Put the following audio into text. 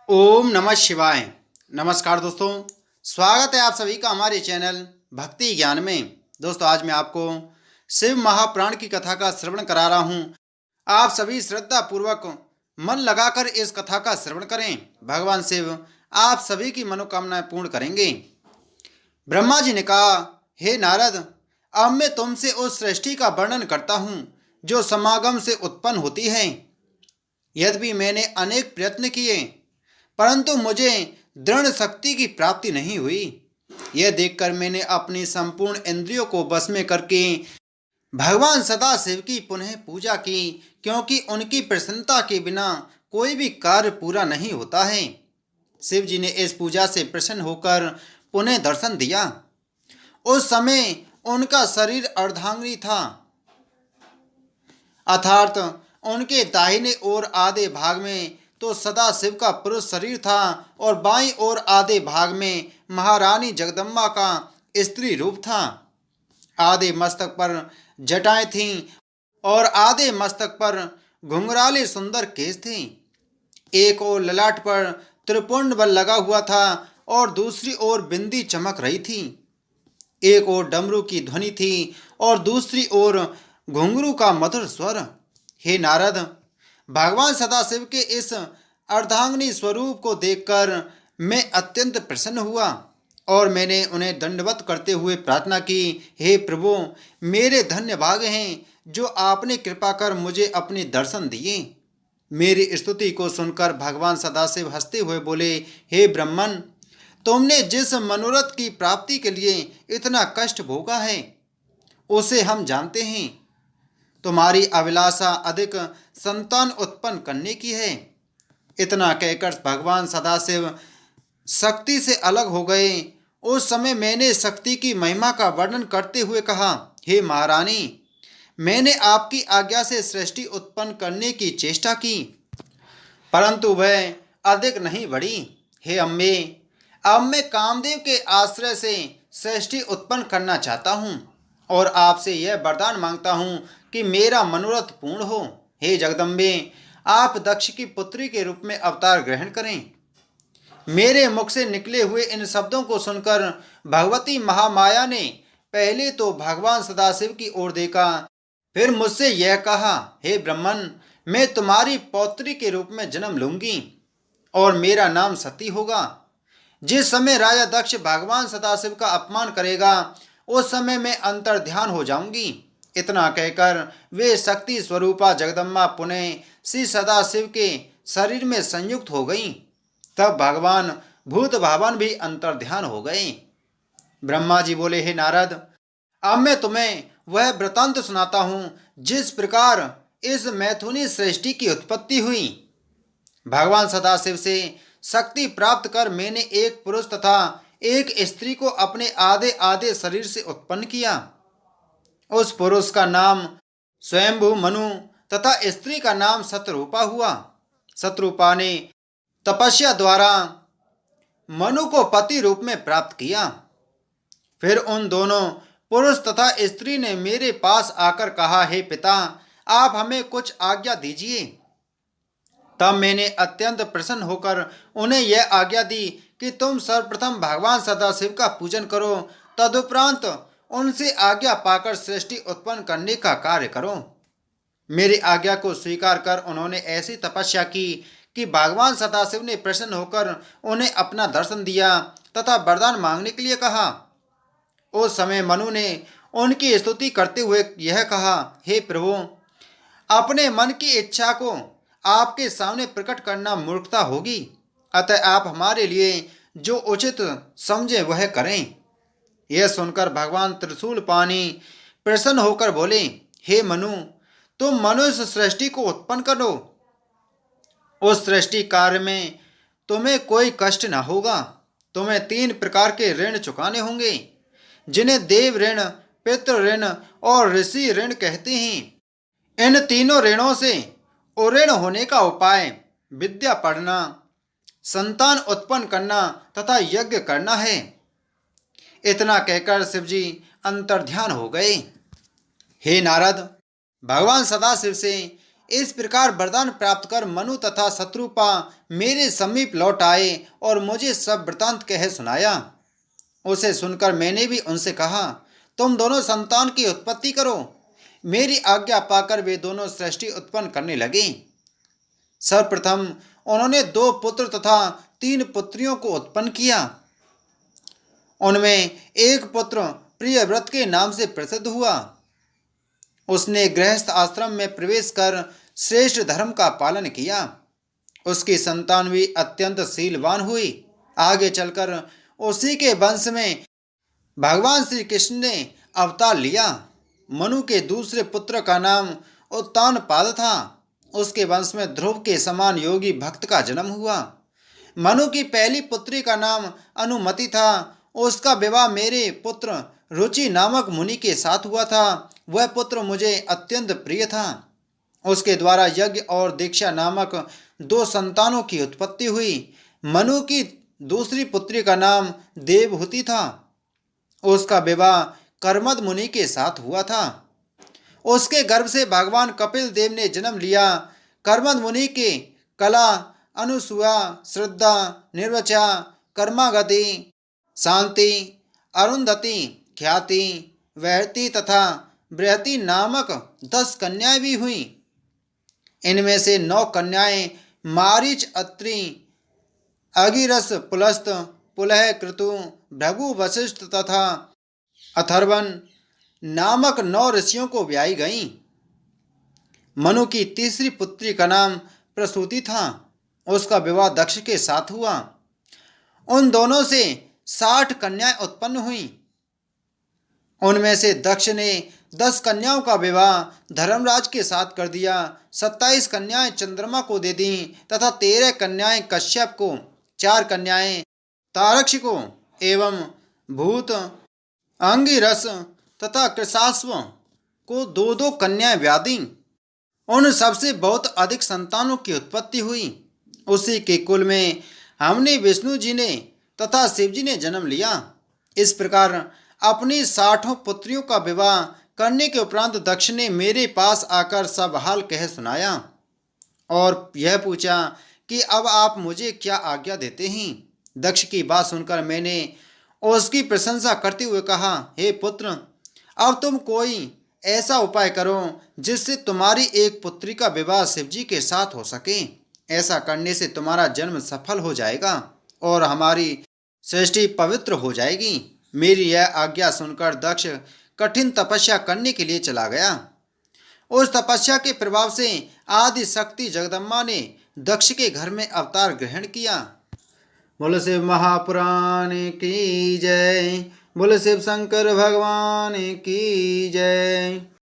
ओम नमः शिवाय। नमस्कार दोस्तों, स्वागत है आप सभी का हमारे चैनल भक्ति ज्ञान में। दोस्तों, आज मैं आपको शिव महापुराण की कथा का श्रवण करा रहा हूँ। आप सभी श्रद्धा पूर्वक मन लगाकर इस कथा का श्रवण करें। भगवान शिव आप सभी की मनोकामनाएं पूर्ण करेंगे। ब्रह्मा जी ने कहा, हे नारद, अब मैं तुमसे उस सृष्टि का वर्णन करता हूँ जो समागम से उत्पन्न होती है। यद्यपि मैंने अनेक प्रयत्न किए, परंतु मुझे दृढ़ शक्ति की प्राप्ति नहीं हुई। यह देखकर मैंने अपनी संपूर्ण इंद्रियों को वश में करके भगवान सदाशिव की पुनः पूजा की, क्योंकि उनकी प्रसन्नता के बिना कोई भी कार्य पूरा नहीं होता है। शिव जी ने इस पूजा से प्रसन्न होकर पुनः दर्शन दिया। उस समय उनका शरीर अर्धांगिनी था, अर्थात उनके दाहिने ओर आधे भाग में तो सदाशिव का पुरुष शरीर था और बाईं ओर आधे भाग में महारानी जगदम्बा का स्त्री रूप था। आधे मस्तक पर जटाएं थीं और आधे मस्तक पर घुंघराले सुंदर केश थे। एक ओर ललाट पर त्रिपुंड बल लगा हुआ था और दूसरी ओर बिंदी चमक रही थी। एक ओर डमरू की ध्वनि थी और दूसरी ओर घुंघरू का मधुर स्वर। हे नारद, भगवान सदाशिव के इस अर्धांगिनी स्वरूप को देखकर मैं अत्यंत प्रसन्न हुआ और मैंने उन्हें दंडवत करते हुए प्रार्थना की, हे प्रभु, मेरे धन्य भाग हैं जो आपने कृपा कर मुझे अपने दर्शन दिए। मेरी स्तुति को सुनकर भगवान सदाशिव हंसते हुए बोले, हे ब्रह्मन, तुमने जिस मनोरथ की प्राप्ति के लिए इतना कष्ट भोगा है उसे हम जानते हैं। तुम्हारी अभिलाषा अधिक संतान उत्पन्न करने की है। इतना कहकर भगवान सदाशिव शक्ति से अलग हो गए। उस समय मैंने शक्ति की महिमा का वर्णन करते हुए कहा, हे महारानी, मैंने आपकी आज्ञा से सृष्टि उत्पन्न करने की चेष्टा की, परंतु वह अधिक नहीं बढ़ी। हे अम्बे, अब मैं कामदेव के आश्रय से सृष्टि उत्पन्न करना चाहता हूँ और आपसे यह वरदान मांगता हूँ कि मेरा मनोरथ पूर्ण हो। हे जगदम्बे, आप दक्ष की पुत्री के रूप में अवतार ग्रहण करें। मेरे मुख से निकले हुए इन शब्दों को सुनकर भगवती महामाया ने पहले तो भगवान सदाशिव की ओर देखा, फिर मुझसे यह कहा, हे ब्रह्मन, मैं तुम्हारी पौत्री के रूप में जन्म लूंगी और मेरा नाम सती होगा। जिस समय राजा दक्ष भगवान सदाशिव का अपमान करेगा उस समय मैं अंतर ध्यान हो जाऊंगी। इतना कहकर वे शक्ति स्वरूपा जगदम्बा पुनः श्री सदाशिव के शरीर में संयुक्त हो गईं। तब भगवान भूत भावन भी अंतर ध्यान हो गए। ब्रह्मा जी बोले, हे नारद, अब मैं तुम्हें वह वृतांत सुनाता हूँ जिस प्रकार इस मैथुनी सृष्टि की उत्पत्ति हुई। भगवान सदाशिव से शक्ति प्राप्त कर मैंने एक पुरुष तथा एक स्त्री को अपने आधे आधे शरीर से उत्पन्न किया। उस पुरुष का नाम स्वयंभू मनु तथा स्त्री का नाम शतरूपा हुआ। शतरूपा ने तपस्या द्वारा मनु को पति रूप में प्राप्त किया। फिर उन दोनों पुरुष तथा स्त्री ने मेरे पास आकर कहा, हे पिता, आप हमें कुछ आज्ञा दीजिए। तब मैंने अत्यंत प्रसन्न होकर उन्हें यह आज्ञा दी कि तुम सर्वप्रथम भगवान सदाशिव का पूजन करो, तदुपरांत उनसे आज्ञा पाकर सृष्टि उत्पन्न करने का कार्य करो। मेरी आज्ञा को स्वीकार कर उन्होंने ऐसी तपस्या की कि भगवान सदाशिव ने प्रसन्न होकर उन्हें अपना दर्शन दिया तथा वरदान मांगने के लिए कहा। उस समय मनु ने उनकी स्तुति करते हुए यह कहा, हे प्रभु, अपने मन की इच्छा को आपके सामने प्रकट करना मूर्खता होगी, अतः आप हमारे लिए जो उचित समझे वह करें। यह सुनकर भगवान त्रिशूल पानी प्रसन्न होकर बोले, हे मनु, तुम मनुष्य सृष्टि को उत्पन्न करो। उस सृष्टि कार्य में तुम्हें कोई कष्ट न होगा। तुम्हें 3 प्रकार के ऋण चुकाने होंगे, जिन्हें देव ऋण, पितृ ऋण और ऋषि ऋण कहते हैं। इन तीनों ऋणों से उऋण होने का उपाय विद्या पढ़ना, संतान उत्पन्न करना तथा यज्ञ करना है। इतना कहकर शिवजी अंतर्ध्यान हो गए। हे नारद, भगवान सदाशिव से इस प्रकार वरदान प्राप्त कर मनु तथा शत्रुपा मेरे समीप लौट आए और मुझे सब वृतांत कह सुनाया। उसे सुनकर मैंने भी उनसे कहा, तुम दोनों संतान की उत्पत्ति करो। मेरी आज्ञा पाकर वे दोनों सृष्टि उत्पन्न करने लगे। सर्वप्रथम उन्होंने 2 पुत्र तथा 3 पुत्रियों को उत्पन्न किया। उनमें एक पुत्र प्रियव्रत के नाम से प्रसिद्ध हुआ। उसने गृहस्थ आश्रम में प्रवेश कर श्रेष्ठ धर्म का पालन किया। उसकी संतान भी अत्यंत शीलवान हुई। आगे चलकर उसी के वंश में भगवान श्री कृष्ण ने अवतार लिया। मनु के दूसरे पुत्र का नाम उत्तानपाद था। उसके वंश में ध्रुव के समान योगी भक्त का जन्म हुआ। मनु की पहली पुत्री का नाम अनुमति था। उसका विवाह मेरे पुत्र रुचि नामक मुनि के साथ हुआ था। वह पुत्र मुझे अत्यंत प्रिय था। उसके द्वारा यज्ञ और दीक्षा नामक 2 संतानों की उत्पत्ति हुई। मनु की दूसरी पुत्री का नाम देवहूति था। उसका विवाह कर्मद मुनि के साथ हुआ था। उसके गर्भ से भगवान कपिल देव ने जन्म लिया। कर्मद मुनि के कला, अनुसूया, श्रद्धा, निर्वचा, कर्मागति, शांति, अरुंधति, ख्याति, वैहति तथा बृहति नामक 10 कन्याएं भी हुईं। इनमें से 9 कन्याएं मारीच, अत्रि, अगिरस, पुलस्त, पुलह, क्रतु, भृगु, वशिष्ठ तथा अथर्वन नामक 9 ऋषियों को ब्याई गईं। मनु की तीसरी पुत्री का नाम प्रसूति था। उसका विवाह दक्ष के साथ हुआ। उन दोनों से 60 कन्याएं उत्पन्न हुईं। उनमें से दक्ष ने 10 कन्याओं का विवाह धर्मराज के साथ कर दिया। 27 कन्याएं चंद्रमा को दे दी तथा 13 कन्याएं कश्यप को, 4 कन्याएं तारक्ष को एवं भूत, अंगिरस तथा कृशाश्व को 2-2 कन्याएं ब्याह दीं। उन सबसे बहुत अधिक संतानों की उत्पत्ति हुई। उसी के कुल में हमने विष्णु जी ने तथा शिव जी ने जन्म लिया। इस प्रकार अपनी 60 पुत्रियों का विवाह करने के उपरांत दक्ष ने मेरे पास आकर सब हाल कह सुनाया और यह पूछा कि अब आप मुझे क्या आज्ञा देते हैं। दक्ष की बात सुनकर मैंने उसकी प्रशंसा करते हुए कहा, हे पुत्र, अब तुम कोई ऐसा उपाय करो जिससे तुम्हारी एक पुत्री का विवाह शिवजी के साथ हो सके। ऐसा करने से तुम्हारा जन्म सफल हो जाएगा और हमारी सृष्टि पवित्र हो जाएगी। मेरी यह आज्ञा सुनकर दक्ष कठिन तपस्या करने के लिए चला गया। उस तपस्या के प्रभाव से आदि शक्ति जगदम्बा ने दक्ष के घर में अवतार ग्रहण किया। बोलो शिव महापुराण की जय। बोलो शिव शंकर भगवान की जय।